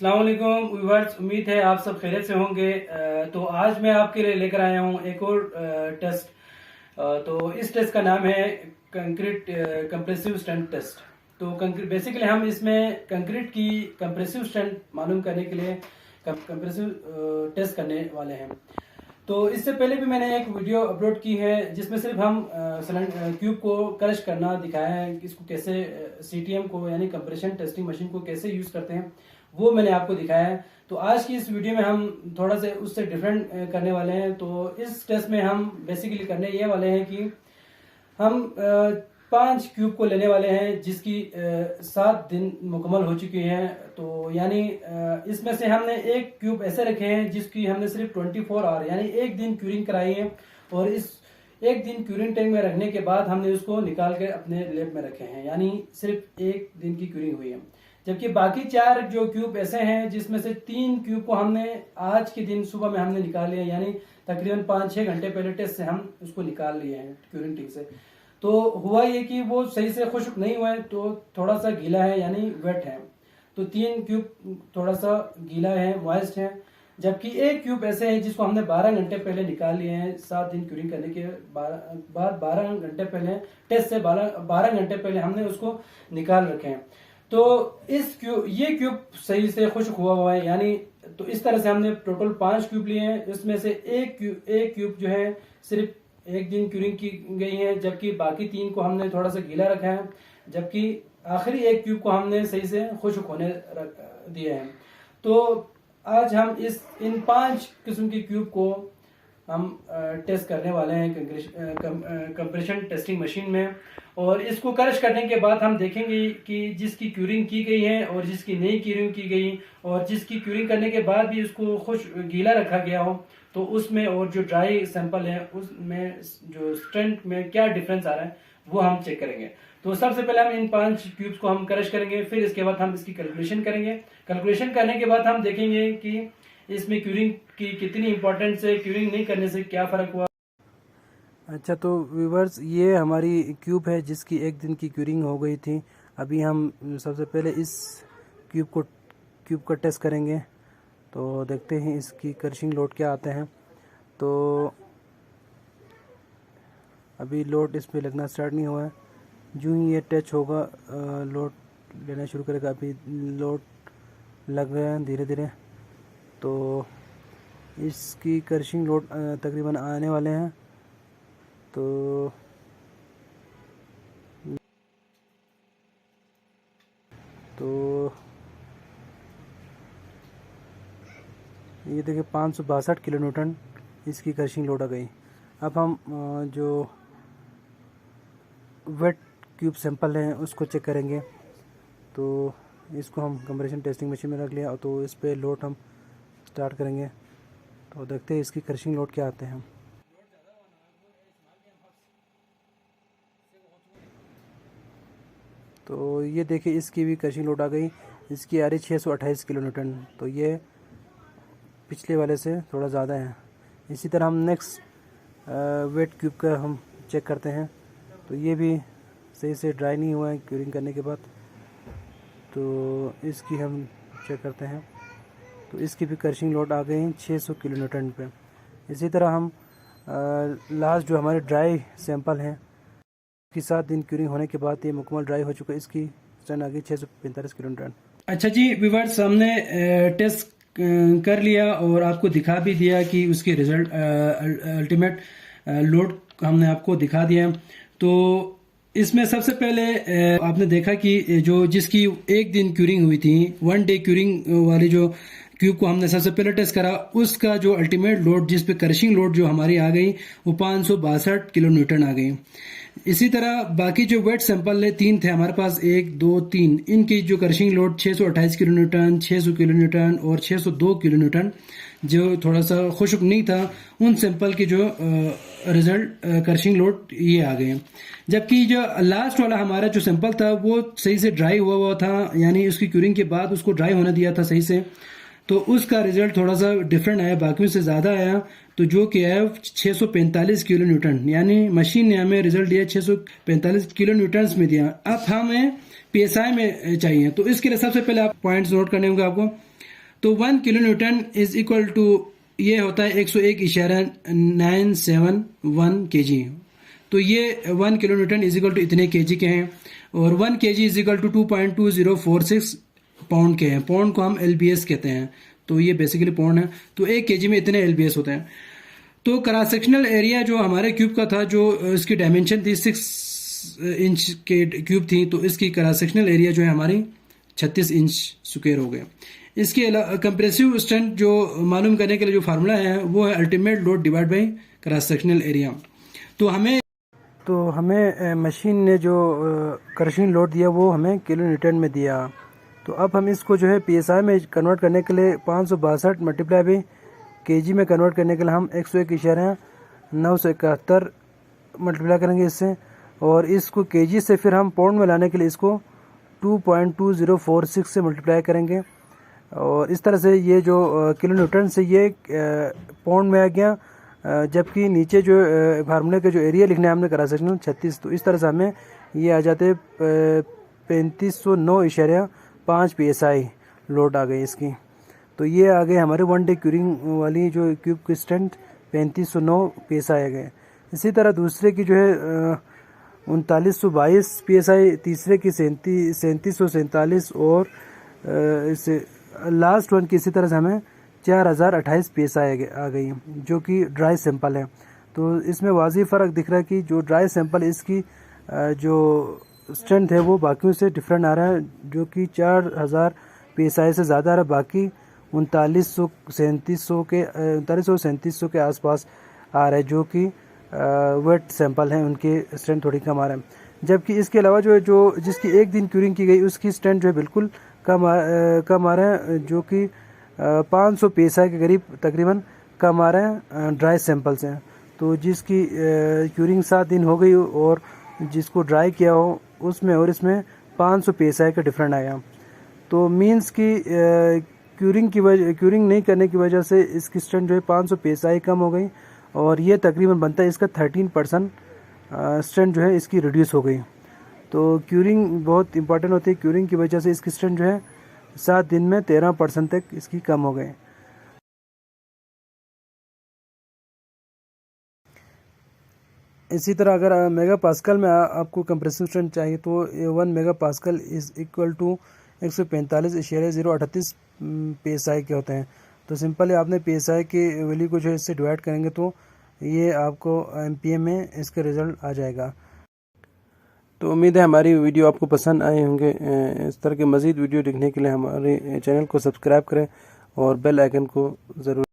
अस्सलाम वालेकुम व्यूअर्स, उम्मीद है आप सब खैरियत से होंगे। तो आज मैं आपके लिए लेकर आया हूं एक और टेस्ट। तो इस टेस्ट का नाम है कंक्रीट कंप्रेसिव स्ट्रेंथ टेस्ट। तो बेसिकली हम इसमें कंक्रीट की कंप्रेसिव स्ट्रेंथ मालूम करने के लिए कंप्रेसिव टेस्ट करने वाले हैं। तो इससे पहले भी मैंने एक वीडियो अपलोड की है जिसमें सिर्फ हम क्यूब को क्रश करना दिखाया है, इसको कैसे सीटीएम को यानी कंप्रेशन टेस्टिंग मशीन को कैसे यूज करते हैं वो मैंने आपको दिखाया है। तो आज की इस वीडियो में हम थोड़ा से उससे डिफरेंट करने वाले हैं। तो इस टेस्ट में हम बेसिकली करने ये वाले हैं कि हम 5 क्यूब को लेने वाले हैं जिसकी 7 दिन मुकम्मल हो चुके हैं। तो यानी इसमें से हमने एक क्यूब ऐसे रखे हैं जिसकी हमने सिर्फ 24 आवर यानी एक दिन क्यूरिंग कराई है, और इस एक दिन क्यूरिंग टैंक में रखने के बाद हमने उसको निकाल के अपने लैब में रखे हैं, यानी सिर्फ एक दिन की क्यूरिंग हुई है। जबकि बाकी 4 जो क्यूब ऐसे हैं जिसमें से 3 क्यूब को हमने आज के दिन सुबह में हमने निकाल लिया, यानी तकरीबन 5-6 घंटे पहले टेस्ट से हम उसको निकाल लिए हैं क्यूरिंग टैंक से। तो हुआ ये कि वो सही से खुश्क नहीं हुआ है, तो थोड़ा सा गीला है यानी वेट है। तो 3 क्यूब थोड़ा सा गीला है, मॉइस्ट है। जबकि एक क्यूब ऐसे है जिसको हमने 12 घंटे पहले निकाल लिए हैं। 7 दिन क्यूरिंग करने के बाद 12 घंटे पहले टेस्ट से 12 घंटे पहले हमने उसको निकाल रखे हैं। तो ये क्यूब सही से खुश्क हुआ है, यानी तो इस तरह से हमने टोटल 5 क्यूब लिए हैं। इसमें से एक क्यूब जो है सिर्फ एक दिन क्यूरिंग की गई है, जबकि बाकी 3 को हमने थोड़ा सा गीला रखा है, जबकि आखिरी एक क्यूब को हमने सही से खुश्क होने दिया है। तो आज हम इन 5 किस्म के क्यूब को हम टेस्ट करने वाले हैं कंप्रेशन टेस्टिंग मशीन में, और इसको क्रश करने के बाद हम देखेंगे कि जिसकी क्यूरिंग की गई है और जिसकी नई क्यूरिंग की गई, और जिसकी क्यूरिंग करने के बाद भी उसको गीला रखा गया हो, तो उसमें और जो ड्राई सैंपल है उसमें जो स्ट्रेंथ में क्या डिफरेंस आ रहा है वो हम चेक करेंगे। तो सबसे पहले हम इन 5 क्यूब्स को हम क्रश करेंगे, फिर इसके बाद हम इसकी कैलकुलेशन करेंगे। कैलकुलेशन करने के बाद हम देखेंगे कि इसमें क्यूरिंग की कितनी इंपॉर्टेंस है, क्यूरिंग नहीं करने से क्या फर्क हुआ। अच्छा, तो व्यूवर्स ये हमारी क्यूब है जिसकी एक दिन की क्यूरिंग हो गई थी। अभी हम सबसे पहले इस क्यूब का टेस्ट करेंगे, तो देखते हैं इसकी क्रशिंग लोड क्या आते हैं। तो अभी लोड इस पे लगना स्टार्ट नहीं हुआ है, जो ही ये टच होगा लोड लेना शुरू करेगा। अभी लोड लग रहे हैं धीरे धीरे, तो इसकी क्रशिंग लोड तकरीबन आने वाले हैं। तो ये देखिए 562 किलो न्यूटन इसकी क्रशिंग लोड आ गई। अब हम जो वेट क्यूब सैंपल हैं उसको चेक करेंगे। तो इसको हम कंप्रेशन टेस्टिंग मशीन में रख लिया, तो इस पे लोड हम स्टार्ट करेंगे। तो देखते हैं इसकी क्रशिंग लोड क्या आते हैं। तो ये देखिए इसकी भी क्रशिंग लोड आ गई, इसकी आ रही 628 किलो न्यूटन। तो ये पिछले वाले से थोड़ा ज़्यादा है। इसी तरह हम नेक्स्ट वेट क्यूब का हम चेक करते हैं। तो ये भी सही से ड्राई नहीं हुआ है क्यूरिंग करने के बाद, तो इसकी हम चेक करते हैं। तो इसकी भी क्रशिंग लोड आ गई 600 किलो न्यूटन पे। इसी तरह हम लास्ट जो हमारे ड्राई सैंपल हैं कि 7 दिन क्यूरिंग होने के बाद ये मुकम्मल ड्राई हो चुका है, इसकी स्ट्रेंथ आ गई 645 किलो न्यूटन। अच्छा जी व्यूअर्स, हमने टेस्ट कर लिया और आपको दिखा भी दिया कि उसके रिजल्ट अल्टीमेट लोड हमने आपको दिखा दिया। तो इसमें सबसे पहले आपने देखा कि जिसकी एक दिन क्यूरिंग हुई थी, 1 डे क्यूरिंग वाली जो क्यूब को हमने सबसे पहले टेस्ट करा, उसका जो अल्टीमेट लोड जिस पे क्रशिंग लोड जो हमारी आ गई वो 562 किलो न्यूटन आ गई। इसी तरह बाकी जो वेट सैंपल है 3 थे हमारे पास, 1 2 3, इनकी जो crushing load 628 kilo Newton, 600 kilo Newton और 602 किलो न्यूटन, जो थोड़ा सा खुश्क नहीं था, उन सैंपल की जो रिजल्ट क्रशिंग लोड ये आ गए। जबकि जो लास्ट वाला हमारा जो सैंपल था वो सही से ड्राई हुआ था, यानी उसकी क्यूरिंग के बाद उसको ड्राई होने दिया था सही से, तो उसका रिजल्ट थोड़ा सा डिफरेंट आया, बाकियों से ज़्यादा आया। तो जो कि है 645 किलो न्यूटन, यानी मशीन ने हमें रिजल्ट दिया 645 किलो न्यूटन में दिया। अब हमें PSI में चाहिए, तो इसके लिए सबसे पहले आप पॉइंट्स नोट करने होंगे आपको। तो 1 kilonewton is equal to ये होता है 101.971 kg। तो ये 1 kilonewton is equal to इतने kg के हैं, और 1 kg is equal to 2.2046 pound के हैं। पाउंड को हम LBS कहते हैं, तो ये बेसिकली पाउंड है। तो 1 kg में इतने LBS होते हैं। तो क्रॉस सेक्शनल एरिया जो हमारे क्यूब का था, जो इसकी डायमेंशन थी 6 इंच के क्यूब थी, तो इसकी क्रॉस सेक्शनल एरिया जो है हमारी 36 इंच स्क्वायर हो गए। इसके अलावा कंप्रेसिव स्ट्रेंथ जो मालूम करने के लिए जो फार्मूला है वो है ultimate load divide by cross sectional area. तो हमें मशीन ने जो क्रशिंग लोड दिया वो हमें किलो न्यूटन में दिया। तो अब हम इसको जो है PSI में कन्वर्ट करने के लिए 562 मल्टीप्लाई बाई kg में कन्वर्ट करने के लिए हम 101.971 मल्टीप्लाई करेंगे इससे, और इसको kg से फिर हम पाउंड में लाने के लिए इसको 2.2046 से मल्टीप्लाई करेंगे। और इस तरह से ये जो किलो न्यूटन से ये पाउंड में आ गया, जबकि नीचे जो फार्मूले के जो एरिया लिखने हमने क्रॉस सेक्शनल 36, तो इस तरह से हमें ये आ जाते 3509.5 PSI लोड आ गई इसकी। तो ये आ गए हमारे 1 डे क्यूरिंग वाली जो क्यूब की स्ट्रेंथ 3509 PSI आ गए। इसी तरह दूसरे की जो है 3922 PSI, तीसरे की 3747, और इसे लास्ट वन की इसी तरह से हमें 4028 PSI आ गई, जो कि ड्राई सैंपल है। तो इसमें वाज़ी फ़र्क दिख रहा है कि जो ड्राई सैंपल इसकी जो स्ट्रेंथ है वो बाकियों से डिफरेंट आ रहा है, जो कि 4000 PSI से ज़्यादा आ रहा है। बाकी 3900 के आसपास आ रहा है, जो कि वेट सैंपल हैं, उनकी स्ट्रेंथ थोड़ी कम आ रहा है। जबकि इसके अलावा जो जिसकी एक दिन क्यूरिंग की गई उसकी स्ट्रेंथ जो है बिल्कुल कम आ रहा है, जो कि 500 PSI के करीब तकरीबन कम आ रहे हैं ड्राई सैंपल से। तो जिसकी क्यूरिंग 7 दिन हो गई और जिसको ड्राई किया हो उसमें और इसमें 500 PSI का डिफरेंट आया। तो मींस की क्यूरिंग नहीं करने की वजह से इसकी स्ट्रेंथ जो है 500 PSI कम हो गई, और ये तकरीबन बनता है इसका 13% स्ट्रेंथ जो है इसकी रिड्यूस हो गई। तो क्यूरिंग बहुत इंपॉर्टेंट होती है। क्यूरिंग की वजह से इसकी स्ट्रेंथ जो है 7 दिन में 13% तक इसकी कम हो गए। इसी तरह अगर मेगा पास्कल में आपको कंप्रेसिव स्ट्रेंथ चाहिए तो 1 megapascal is equal to 145.038 PSI के होते हैं। तो सिंपल है, आपने PSI की वैल्यू को जो है इससे डिवाइड करेंगे तो ये आपको MPa में इसका रिज़ल्ट आ जाएगा। तो उम्मीद है हमारी वीडियो आपको पसंद आए होंगे। इस तरह के मज़ीद वीडियो देखने के लिए हमारे चैनल को सब्सक्राइब करें और बेल आइकन को ज़रूर